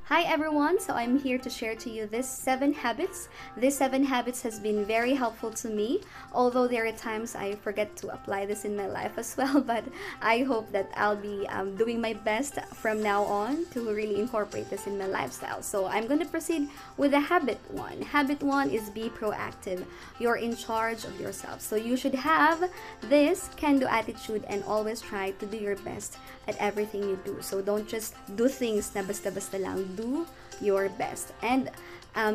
Hi everyone, so I'm here to share to you this 7 habits. This 7 habits has been very helpful to me, although there are times I forget to apply this in my life as well, but I hope that I'll be doing my best from now on to really incorporate this in my lifestyle. So I'm going to proceed with the habit 1. Habit 1 is be proactive. You're in charge of yourself. So you should have this can-do attitude and always try to do your best at everything you do. So don't just do things na basta-basta lang. Do your best. And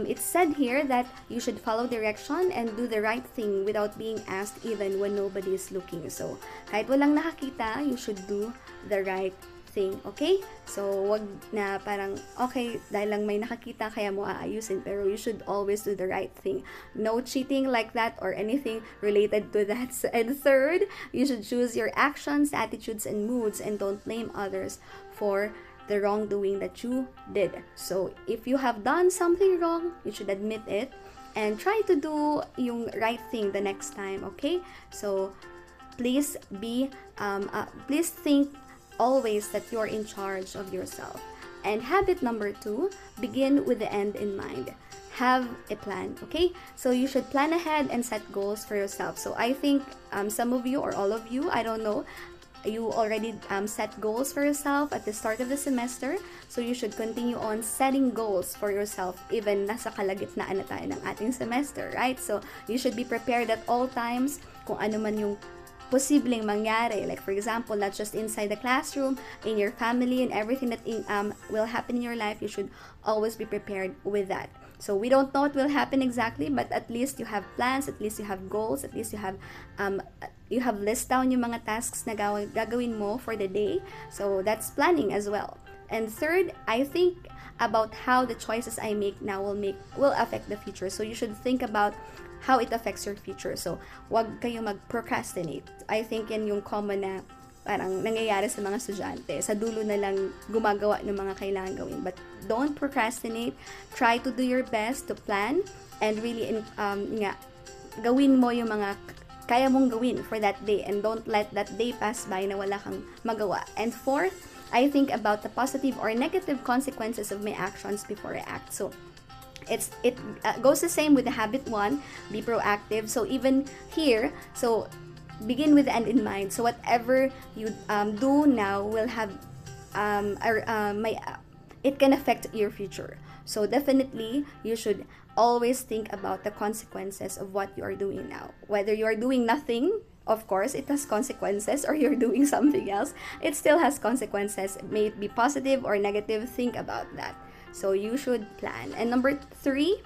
it's said here that you should follow direction and do the right thing without being asked even when nobody is looking. So kahit walang nakakita, you should do the right thing. Okay? So wag na parang okay dahil lang may nakakita kaya mo aayusin, pero you should always do the right thing. No cheating like that or anything related to that. And third, you should choose your actions, attitudes, and moods and don't blame others for the wrongdoing that you did. So if you have done something wrong, you should admit it and try to do yung right thing the next time. Okay? So please please think always that you're in charge of yourself. And habit number 2, begin with the end in mind. Have a plan, okay? So you should plan ahead and set goals for yourself. So I think some of you or all of you, I don't know, you already set goals for yourself at the start of the semester. So you should continue on setting goals for yourself even nasa kalagitnaan na tayo ng ating semester, right? So you should be prepared at all times kung ano man yung posibleng mangyari. Like for example, not just inside the classroom, in your family and everything that will happen in your life, you should always be prepared with that. So we don't know what will happen exactly, but at least you have plans, at least you have goals, at least you have list down yung mga tasks na gagawin mo for the day. So that's planning as well. And third, I think about how the choices I make now will affect the future. So you should think about how it affects your future. So wag kayo mag-procrastinate. I think yan yung common na parang nangyayari sa mga estudyante. Sa dulo na lang gumagawa ng mga kailangan gawin. But don't procrastinate. Try to do your best to plan and really gawin mo yung mga kaya mong gawin for that day, and don't let that day pass by na wala kang magawa. And fourth, I think about the positive or negative consequences of my actions before I act. So it goes the same with the habit 1, be proactive. So even here, so begin with the end in mind. So whatever you do now will have it can affect your future. So definitely you should always think about the consequences of what you are doing now. Whether you are doing nothing, of course, it has consequences, or you're doing something else, it still has consequences. May it be positive or negative, think about that. So you should plan. And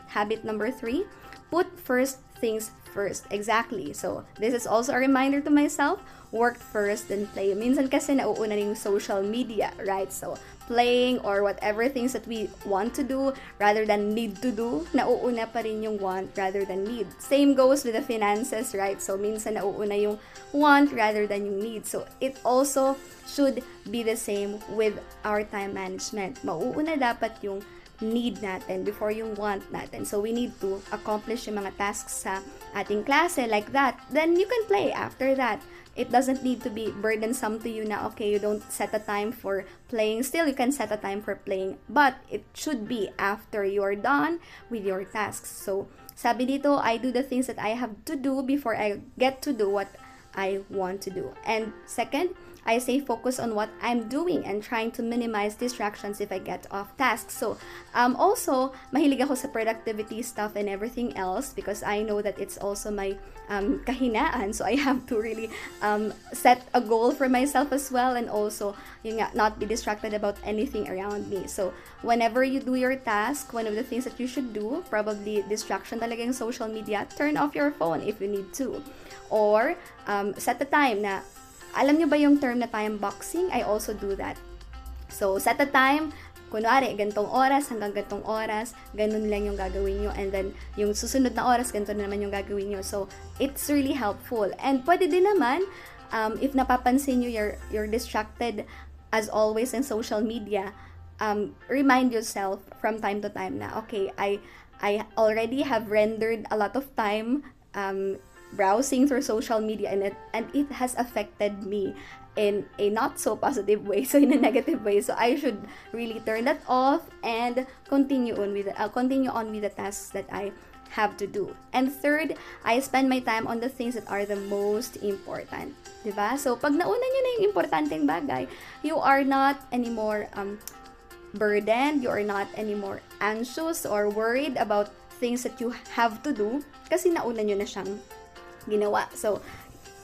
habit number 3, put first things first. Exactly. So this is also a reminder to myself, work first then play. Minsan kasi nauuna yung social media, right? So playing or whatever things that we want to do rather than need to do, nauuna pa rin yung want rather than need. Same goes with the finances, right? So minsan nauuna yung want rather than yung need. So it also should be the same with our time management. Mauuna dapat yung need natin before yung want natin. So we need to accomplish yung mga tasks sa ating klase like that. Then you can play after that. It doesn't need to be burdensome to you na, okay, you don't set a time for playing. Still, you can set a time for playing. But it should be after you are done with your tasks. So, sabi dito, I do the things that I have to do before I get to do what I want to do. And second, I stay focused on what I'm doing and trying to minimize distractions if I get off task. So, also, mahilig ako sa productivity stuff and everything else because I know that it's also my kahinaan. So, I have to really set a goal for myself as well, and also not be distracted about anything around me. So, whenever you do your task, one of the things that you should do, probably distraction talaga yung social media, turn off your phone if you need to. Or, set a time na, alam nyo ba yung term na time boxing? I also do that. So, set a time, kunwari, gantong oras hanggang gantong oras, ganun lang yung gagawin nyo. And then, yung susunod na oras, ganito na naman yung gagawin nyo. So, it's really helpful. And pwede din naman, if napapansin nyo you're distracted as always in social media, remind yourself from time to time na, okay, I already have rendered a lot of time browsing through social media and it has affected me in a not so positive way, so in a negative way. So I should really turn that off and continue on with the tasks that I have to do. And third, I spend my time on the things that are the most important. Diba? So, pag nauna nyo na yung importanteng bagay, you are not anymore burdened, you are not anymore anxious or worried about things that you have to do kasi nauna nyo na siyang ginawa. So,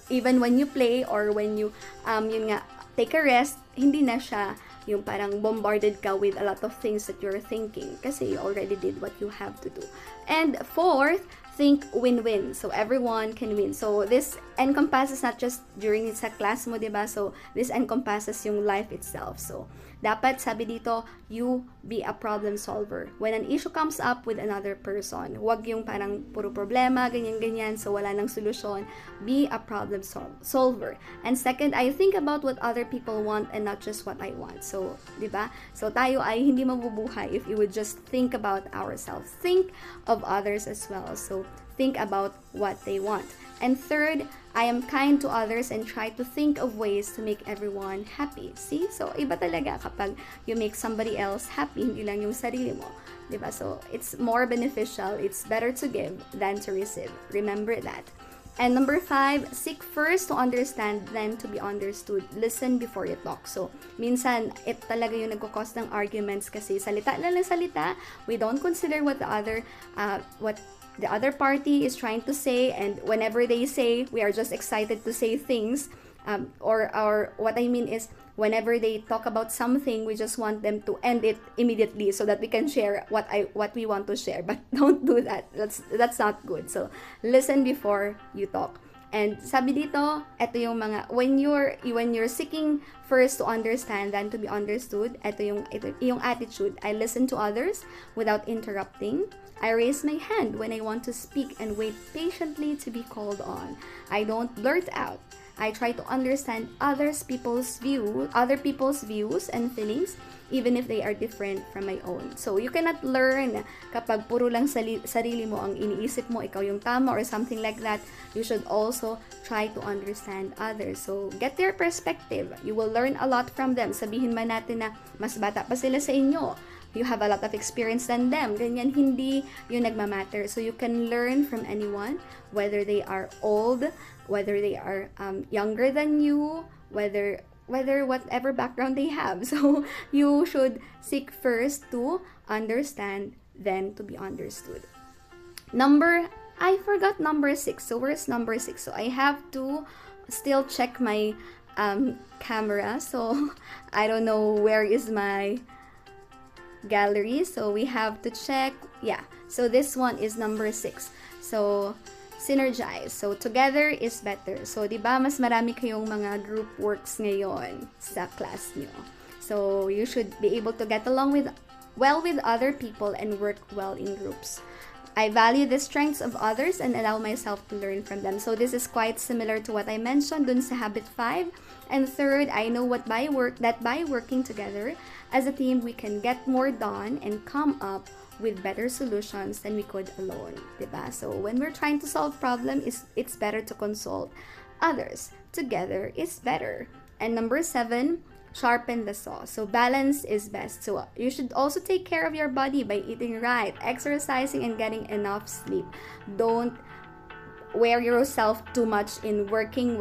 even when you play or when you, yun nga, take a rest, hindi na siya yung parang bombarded ka with a lot of things that you're thinking kasi you already did what you have to do. And fourth, think win-win. So, everyone can win. So, this encompasses not just during sa class mo, diba? So, this encompasses yung life itself. So, dapat, sabi dito, you be a problem solver. When an issue comes up with another person, wag yung parang puro problema, ganyan-ganyan, so wala nang solusyon. Be a problem solver. And second, I think about what other people want and not just what I want. So, diba? So, tayo ay hindi mabubuhay if we would just think about ourselves. Think of others as well. So, think about what they want. And third, I am kind to others and try to think of ways to make everyone happy. See? So, iba talaga kapag you make somebody else happy, hindi lang yung sarili mo. Diba? So, it's more beneficial. It's better to give than to receive. Remember that. And number 5, seek first to understand, then to be understood. Listen before you talk. So, minsan, it talaga yung nagkukos ng arguments kasi salita lang salita. We don't consider what the other party is trying to say, and whenever they say, we are just excited to say things, or what I mean is, whenever they talk about something, we just want them to end it immediately so that we can share what we want to share. But don't do that. That's not good. So listen before you talk. And sabi dito, ito yung mga when you're seeking first to understand then to be understood, ito yung attitude. I listen to others without interrupting. I raise my hand when I want to speak and wait patiently to be called on. I don't blurt out. I try to understand other people's views and feelings, even if they are different from my own. So, you cannot learn kapag puro lang sarili mo ang iniisip mo, ikaw yung tama or something like that. You should also try to understand others. So, get their perspective. You will learn a lot from them. Sabihin man natin na mas bata pa sila sa inyo. You have a lot of experience than them. Ganyan, hindi yung nagmamatter. So, you can learn from anyone, whether they are old, whether they are younger than you, whether whatever background they have. So, you should seek first to understand, then to be understood. I forgot number 6. So, where's number 6? So, I have to still check my camera. So, I don't know where is my gallery. So, we have to check. Yeah. So, this one is number 6. So, synergize. So, together is better. So, di ba mas marami kayong mga group works ngayon sa class nyo. So, you should be able to get along well with other people and work well in groups. I value the strengths of others and allow myself to learn from them. So, this is quite similar to what I mentioned dun sa habit 5. And third, I know by working together as a team, we can get more done and come up with better solutions than we could alone, diba? So when we're trying to solve problems, it's better to consult others. Together is better. And number 7, sharpen the saw. So balance is best. So you should also take care of your body by eating right, exercising, and getting enough sleep. Don't wear yourself too much in working,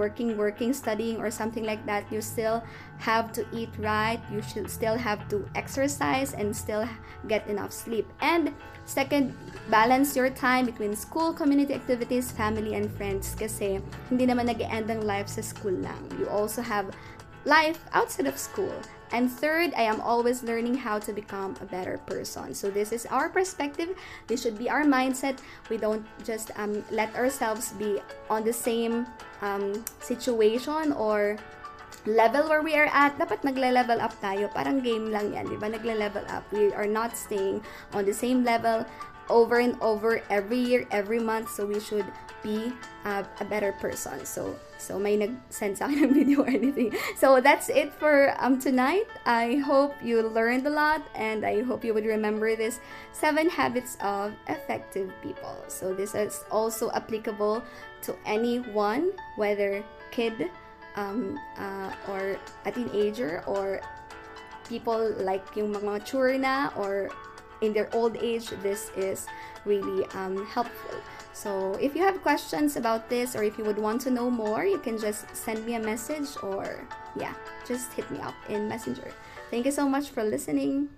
studying, or something like that. You still have to eat right. You should still have to exercise and still get enough sleep. And second, balance your time between school, community activities, family, and friends. Kasi hindi naman nag-e-end ang life sa school lang. You also have life outside of school. And third, I am always learning how to become a better person. So this is our perspective. This should be our mindset. We don't just let ourselves be on the same situation or level where we are at. Dapat nagle-level up tayo. Parang game lang yan, di ba? Nagle-level up. We are not staying on the same level over and over every year, every month. So we should be a better person. So may nag-send sa akin ng video or anything. So that's it for tonight. I hope you learned a lot, and I hope you would remember this 7 habits of effective people. So this is also applicable to anyone, whether kid, or a teenager, or people like yung mga mature na or in their old age, this is really helpful. So if you have questions about this, or if you would want to know more, you can just send me a message, or yeah, just hit me up in Messenger. Thank you so much for listening.